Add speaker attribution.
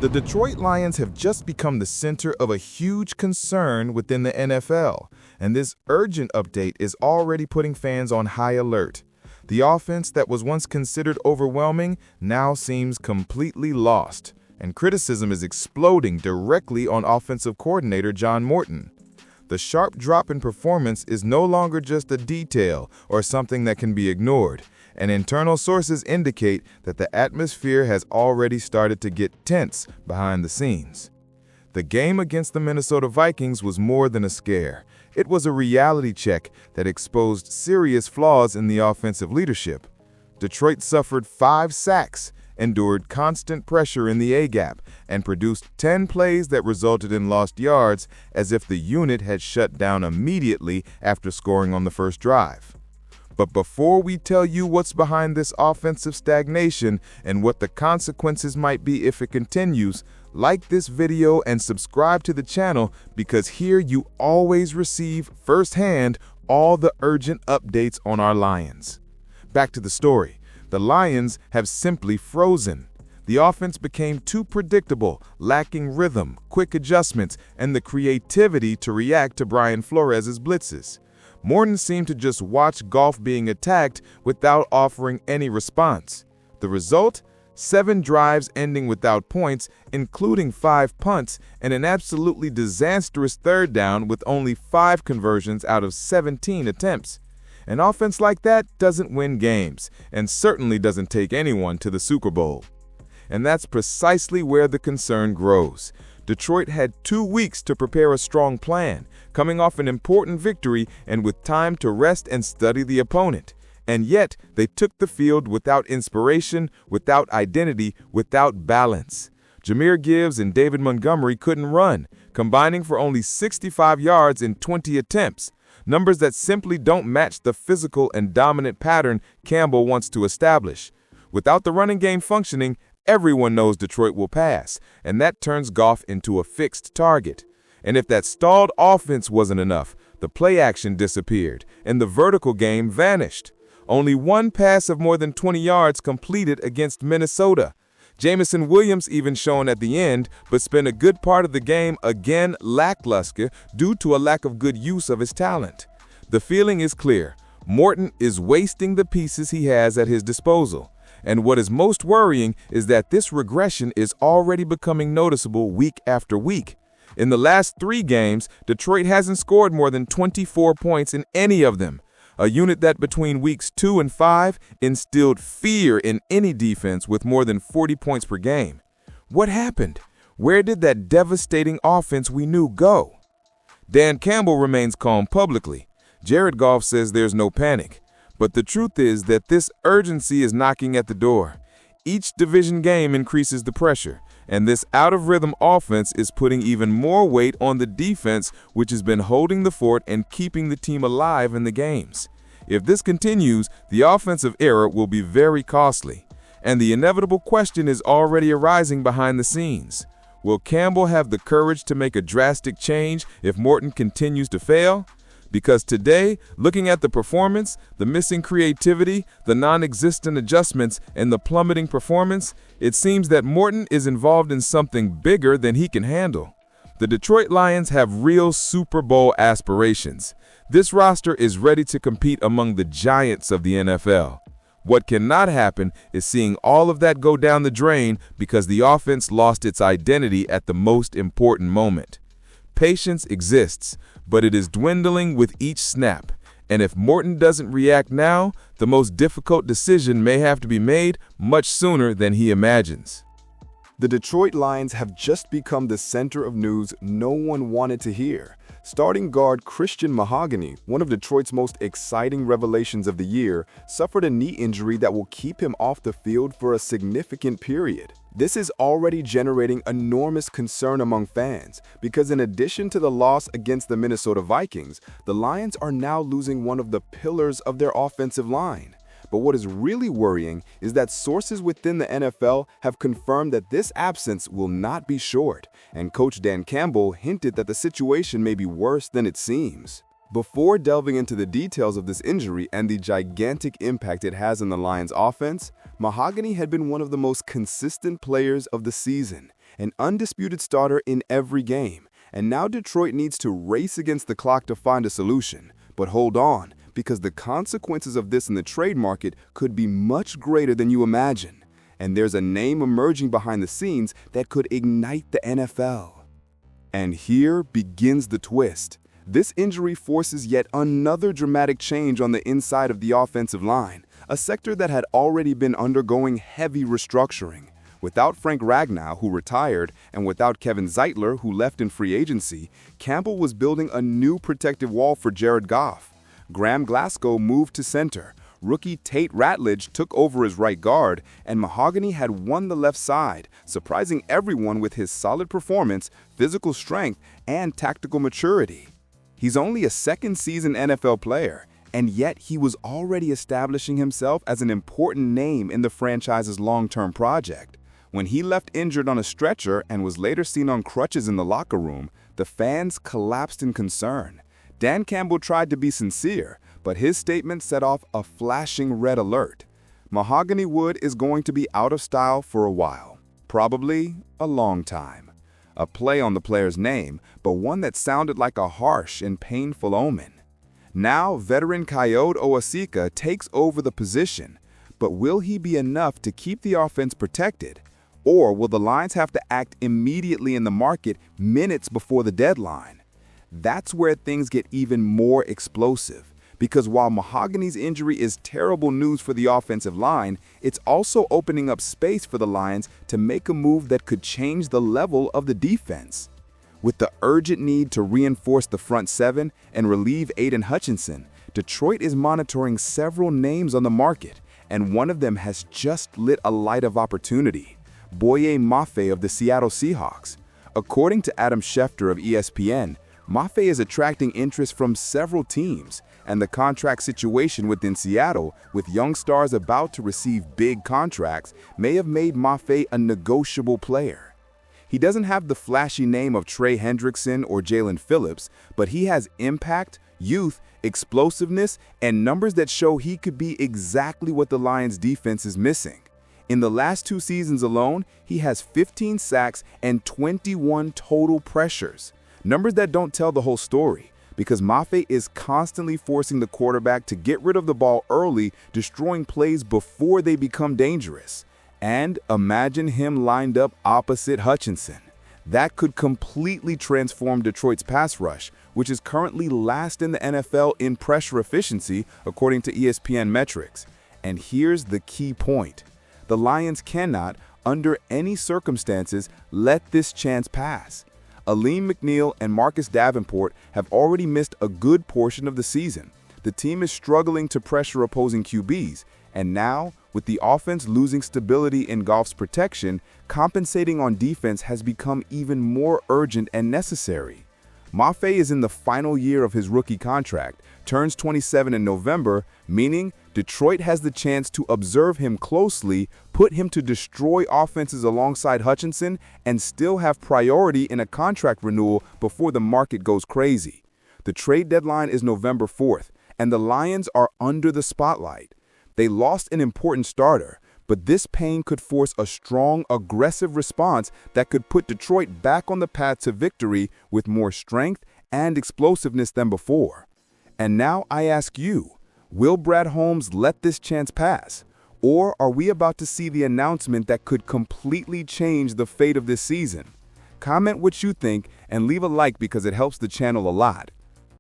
Speaker 1: The Detroit Lions have just become the center of a huge concern within the NFL, and this urgent update is already putting fans on high alert. The offense that was once considered overwhelming now seems completely lost, and criticism is exploding directly on offensive coordinator John Morton. The sharp drop in performance is no longer just a detail or something that can be ignored, and internal sources indicate that the atmosphere has already started to get tense behind the scenes. The game against the Minnesota Vikings was more than a scare. It was a reality check that exposed serious flaws in the offensive leadership. Detroit suffered 5 sacks, endured constant pressure in the A-gap, and produced 10 plays that resulted in lost yards, as if the unit had shut down immediately after scoring on the first drive. But before we tell you what's behind this offensive stagnation and what the consequences might be if it continues, like this video and subscribe to the channel, because here you always receive firsthand all the urgent updates on our Lions. Back to the story. The Lions have simply frozen. The offense became too predictable, lacking rhythm, quick adjustments, and the creativity to react to Brian Flores' blitzes. Morton seemed to just watch Goff being attacked without offering any response. The result? 7 drives ending without points, including 5 punts, and an absolutely disastrous third down with only 5 conversions out of 17 attempts. An offense like that doesn't win games, and certainly doesn't take anyone to the Super Bowl. And that's precisely where the concern grows. Detroit had 2 weeks to prepare a strong plan, coming off an important victory and with time to rest and study the opponent. And yet, they took the field without inspiration, without identity, without balance. Jahmyr Gibbs and David Montgomery couldn't run, combining for only 65 yards in 20 attempts, numbers that simply don't match the physical and dominant pattern Campbell wants to establish. Without the running game functioning, everyone knows Detroit will pass, and that turns Goff into a fixed target. And if that stalled offense wasn't enough, the play action disappeared, and the vertical game vanished. Only 1 pass of more than 20 yards completed against Minnesota. Jameson Williams even shown at the end, but spent a good part of the game again lackluster due to a lack of good use of his talent. The feeling is clear. Morton is wasting the pieces he has at his disposal. And what is most worrying is that this regression is already becoming noticeable week after week. In the last 3 games, Detroit hasn't scored more than 24 points in any of them, a unit that between weeks 2 and 5 instilled fear in any defense with more than 40 points per game. What happened? Where did that devastating offense we knew go? Dan Campbell remains calm publicly. Jared Goff says there's no panic. But the truth is that this urgency is knocking at the door. Each division game increases the pressure, and this out-of-rhythm offense is putting even more weight on the defense, which has been holding the fort and keeping the team alive in the games. If this continues, the offensive error will be very costly, and the inevitable question is already arising behind the scenes. Will Campbell have the courage to make a drastic change if Morton continues to fail? Because today, looking at the performance, the missing creativity, the non-existent adjustments, and the plummeting performance, it seems that Morton is involved in something bigger than he can handle. The Detroit Lions have real Super Bowl aspirations. This roster is ready to compete among the giants of the NFL. What cannot happen is seeing all of that go down the drain because the offense lost its identity at the most important moment. Patience exists, but it is dwindling with each snap. And if Morton doesn't react now, the most difficult decision may have to be made much sooner than he imagines.
Speaker 2: The Detroit Lions have just become the center of news no one wanted to hear. Starting guard Christian Mahogany, one of Detroit's most exciting revelations of the year, suffered a knee injury that will keep him off the field for a significant period. This is already generating enormous concern among fans because in addition to the loss against the Minnesota Vikings, the Lions are now losing one of the pillars of their offensive line. But what is really worrying is that sources within the NFL have confirmed that this absence will not be short, and Coach Dan Campbell hinted that the situation may be worse than it seems. Before delving into the details of this injury and the gigantic impact it has on the Lions' offense, Mahogany had been one of the most consistent players of the season, an undisputed starter in every game. And now Detroit needs to race against the clock to find a solution. But hold on, because the consequences of this in the trade market could be much greater than you imagine. And there's a name emerging behind the scenes that could ignite the NFL. And here begins the twist. This injury forces yet another dramatic change on the inside of the offensive line, a sector that had already been undergoing heavy restructuring. Without Frank Ragnow, who retired, and without Kevin Zeitler, who left in free agency, Campbell was building a new protective wall for Jared Goff. Graham Glasgow moved to center, rookie Tate Ratledge took over as right guard, and Mahogany had won the left side, surprising everyone with his solid performance, physical strength, and tactical maturity. He's only a second-season NFL player, and yet he was already establishing himself as an important name in the franchise's long-term project. When he left injured on a stretcher and was later seen on crutches in the locker room, the fans collapsed in concern. Dan Campbell tried to be sincere, but his statement set off a flashing red alert. Mahogany wood is going to be out of style for a while, probably a long time. A play on the player's name, but one that sounded like a harsh and painful omen. Now, veteran Kayode Owasika takes over the position, but will he be enough to keep the offense protected? Or will the Lions have to act immediately in the market minutes before the deadline? That's where things get even more explosive, because while Mahogany's injury is terrible news for the offensive line, it's also opening up space for the Lions to make a move that could change the level of the defense. With the urgent need to reinforce the front seven and relieve Aiden Hutchinson, Detroit is monitoring several names on the market, and one of them has just lit a light of opportunity. Boye Mafe of the Seattle Seahawks. According to Adam Schefter of ESPN, Mafe is attracting interest from several teams, and the contract situation within Seattle, with young stars about to receive big contracts, may have made Mafe a negotiable player. He doesn't have the flashy name of Trey Hendrickson or Jalen Phillips, but he has impact, youth, explosiveness, and numbers that show he could be exactly what the Lions' defense is missing. In the last 2 seasons alone, he has 15 sacks and 21 total pressures. Numbers that don't tell the whole story, because Mafe is constantly forcing the quarterback to get rid of the ball early, destroying plays before they become dangerous. And imagine him lined up opposite Hutchinson. That could completely transform Detroit's pass rush, which is currently last in the NFL in pressure efficiency, according to ESPN metrics. And here's the key point. The Lions cannot, under any circumstances, let this chance pass. Aleem McNeil and Marcus Davenport have already missed a good portion of the season. The team is struggling to pressure opposing QBs, and now, with the offense losing stability in Goff's protection, compensating on defense has become even more urgent and necessary. Mafe is in the final year of his rookie contract, turns 27 in November, meaning Detroit has the chance to observe him closely, put him to destroy offenses alongside Hutchinson, and still have priority in a contract renewal before the market goes crazy. The trade deadline is November 4th, and the Lions are under the spotlight. They lost an important starter, but this pain could force a strong, aggressive response that could put Detroit back on the path to victory with more strength and explosiveness than before. And now I ask you, will Brad Holmes let this chance pass? Or are we about to see the announcement that could completely change the fate of this season? Comment what you think and leave a like because it helps the channel a lot.